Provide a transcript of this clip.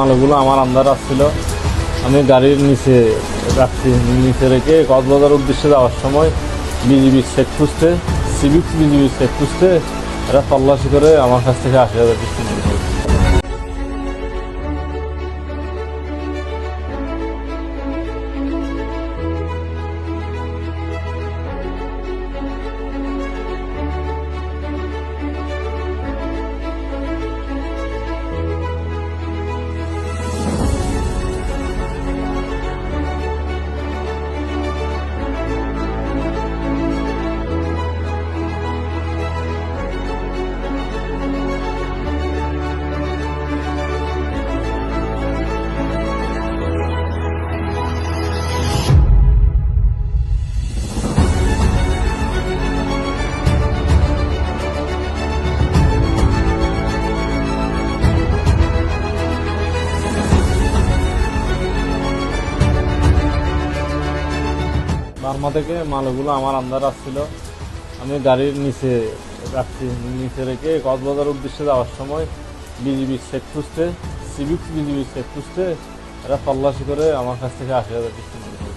মালগুলো আমার আন্দার আসছিল, আমি গাড়ির নিচে রাখছি, নিচে রেখে কক্সবাজার উদ্দেশ্যে যাওয়ার সময় বিজিবির চেক খুঁজতে, সিভিক্স বিজিবির চেক খুঁজতে এরা তল্লাশি করে আমার কাছ থেকে ৮০,০০০ কিস্তি নিয়েছে। বার্মা থেকে মালগুলো আমার আন্দার আসছিল, আমি গাড়ির নিচে রাখছি, নিচে রেখে কক্সবাজার উদ্দেশ্যে যাওয়ার সময় বিজিবির চেক খুঁজতে, সিভিক্স বিজিবির চেক খুঁজতে এরা তল্লাশি করে আমার কাছ থেকে ৮০,০০০ কিস্তি নিয়েছে।